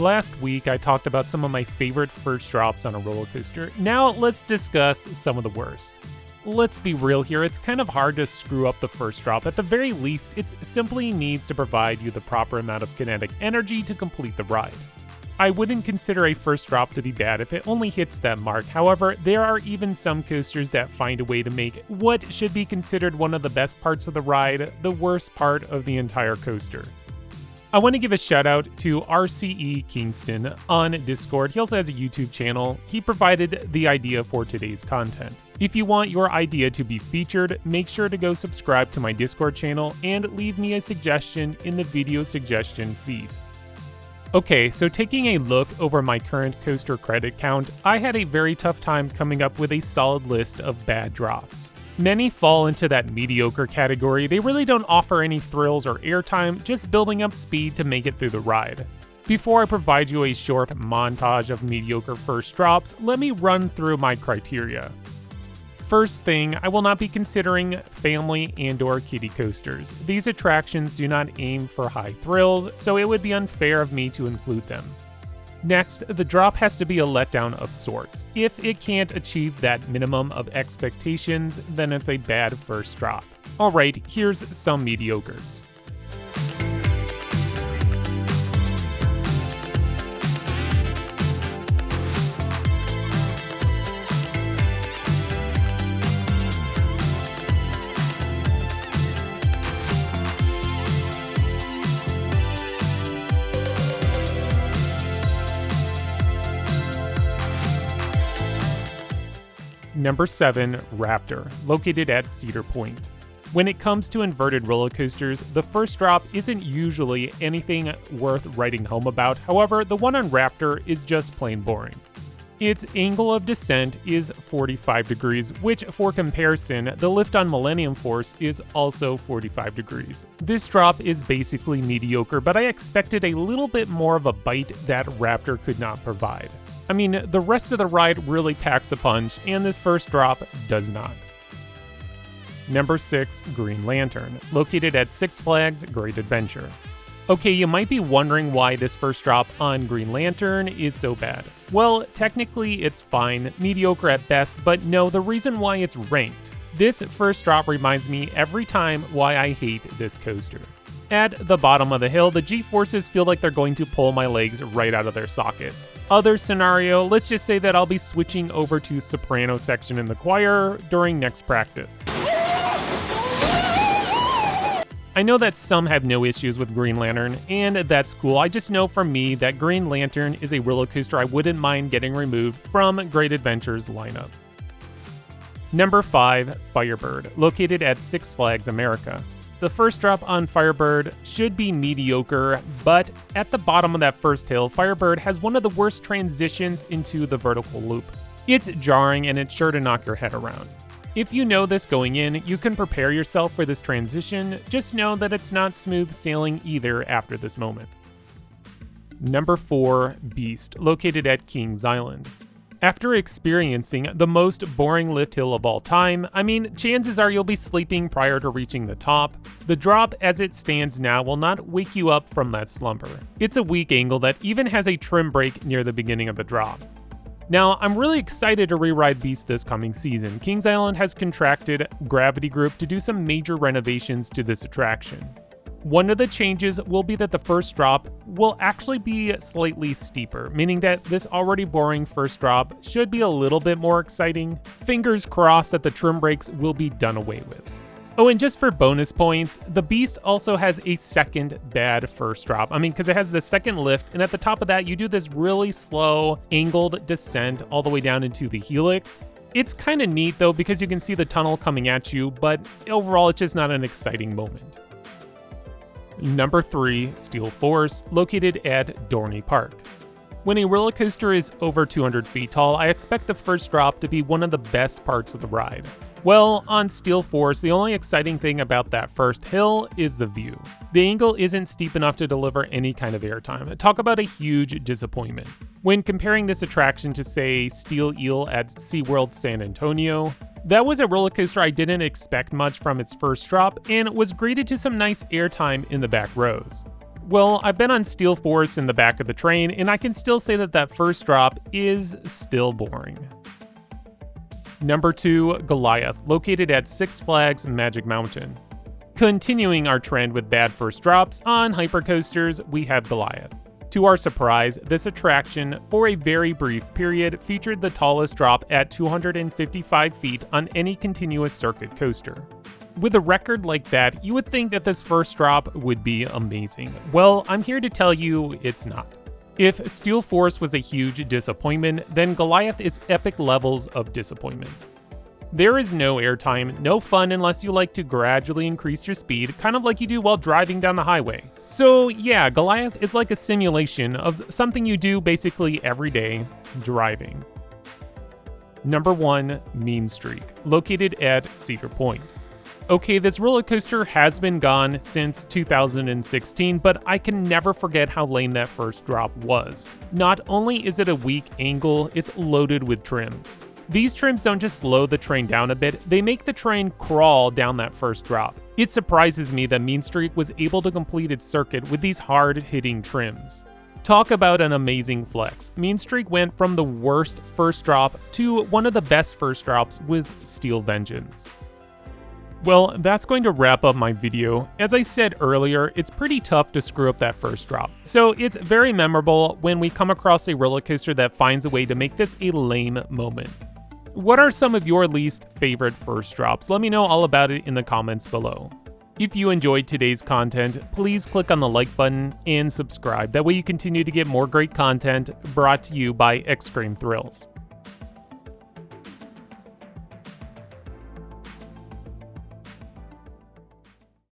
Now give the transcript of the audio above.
last week, I talked about some of my favorite first drops on a roller coaster. Now let's discuss some of the worst. Let's be real here, it's kind of hard to screw up the first drop. At the very least, it simply needs to provide you the proper amount of kinetic energy to complete the ride. I wouldn't consider a first drop to be bad if it only hits that mark. However, there are even some coasters that find a way to make what should be considered one of the best parts of the ride the worst part of the entire coaster. I want to give a shout out to RCE Kingston on Discord. He also has a YouTube channel. He provided the idea for today's content. If you want your idea to be featured, make sure to go subscribe to my Discord channel and leave me a suggestion in the video suggestion feed. Okay, so taking a look over my current coaster credit count, I had a very tough time coming up with a solid list of bad drops. Many fall into that mediocre category. They really don't offer any thrills or airtime, just building up speed to make it through the ride. Before I provide you a short montage of mediocre first drops, let me run through my criteria. First thing, I will not be considering family and/or kiddie coasters. These attractions do not aim for high thrills, so it would be unfair of me to include them. Next, the drop has to be a letdown of sorts. If it can't achieve that minimum of expectations, then it's a bad first drop. Alright, here's some mediocres. Number 7, Raptor, located at Cedar Point. When it comes to inverted roller coasters, the first drop isn't usually anything worth writing home about. However, the one on Raptor is just plain boring. Its angle of descent is 45 degrees, which for comparison, the lift on Millennium Force is also 45 degrees. This drop is basically mediocre, but I expected a little bit more of a bite that Raptor could not provide. I mean, the rest of the ride really packs a punch, and this first drop does not. Number 6, Green Lantern, located at Six Flags Great Adventure. Okay, you might be wondering why this first drop on Green Lantern is so bad. Well, technically it's fine, mediocre at best, but no, the reason why it's ranked. This first drop reminds me every time why I hate this coaster. At the bottom of the hill, the G-forces feel like they're going to pull my legs right out of their sockets. Other scenario, let's just say that I'll be switching over to soprano section in the choir during next practice. I know that some have no issues with Green Lantern, and that's cool. I just know for me that Green Lantern is a roller coaster I wouldn't mind getting removed from Great Adventure's lineup. Number 5, Firebird, located at Six Flags America. The first drop on Firebird should be mediocre, but at the bottom of that first hill, Firebird has one of the worst transitions into the vertical loop. It's jarring and it's sure to knock your head around. If you know this going in, you can prepare yourself for this transition, just know that it's not smooth sailing either after this moment. Number 4, Beast, located at Kings Island. After experiencing the most boring lift hill of all time, I mean, chances are you'll be sleeping prior to reaching the top. The drop as it stands now will not wake you up from that slumber. It's a weak angle that even has a trim break near the beginning of the drop. Now, I'm really excited to re-ride Beast this coming season. Kings Island has contracted Gravity Group to do some major renovations to this attraction. One of the changes will be that the first drop will actually be slightly steeper, meaning that this already boring first drop should be a little bit more exciting. Fingers crossed that the trim brakes will be done away with. Oh, and just for bonus points, the Beast also has a second bad first drop. I mean, because it has the second lift, and at the top of that, you do this really slow, angled descent all the way down into the helix. It's kind of neat, though, because you can see the tunnel coming at you, but overall, it's just not an exciting moment. Number 3, Steel Force, located at Dorney Park. When a roller coaster is over 200 feet tall, I expect the first drop to be one of the best parts of the ride. Well, on Steel Force, the only exciting thing about that first hill is the view. The angle isn't steep enough to deliver any kind of airtime. Talk about a huge disappointment. When comparing this attraction to, say, Steel Eel at SeaWorld San Antonio, that was a roller coaster I didn't expect much from its first drop and was greeted to some nice airtime in the back rows. Well, I've been on Steel Force in the back of the train, and I can still say that that first drop is still boring. Number 2, Goliath, located at Six Flags Magic Mountain. Continuing our trend with bad first drops on hypercoasters, we have Goliath. To our surprise, this attraction, for a very brief period, featured the tallest drop at 255 feet on any continuous circuit coaster. With a record like that, you would think that this first drop would be amazing. Well, I'm here to tell you it's not. If Steel Force was a huge disappointment, then Goliath is epic levels of disappointment. There is no airtime, no fun unless you like to gradually increase your speed, kind of like you do while driving down the highway. So yeah, Goliath is like a simulation of something you do basically every day, driving. Number 1, Mean Streak, located at Cedar Point. Okay, this roller coaster has been gone since 2016, but I can never forget how lame that first drop was. Not only is it a weak angle, it's loaded with trims. These trims don't just slow the train down a bit, they make the train crawl down that first drop. It surprises me that Mean Streak was able to complete its circuit with these hard-hitting trims. Talk about an amazing flex. Mean Streak went from the worst first drop to one of the best first drops with Steel Vengeance. Well, that's going to wrap up my video. As I said earlier, it's pretty tough to screw up that first drop. So it's very memorable when we come across a roller coaster that finds a way to make this a lame moment. What are some of your least favorite first drops? Let me know all about it in the comments below. If you enjoyed today's content, please click on the like button and subscribe. That way you continue to get more great content brought to you by Extreme Thrills.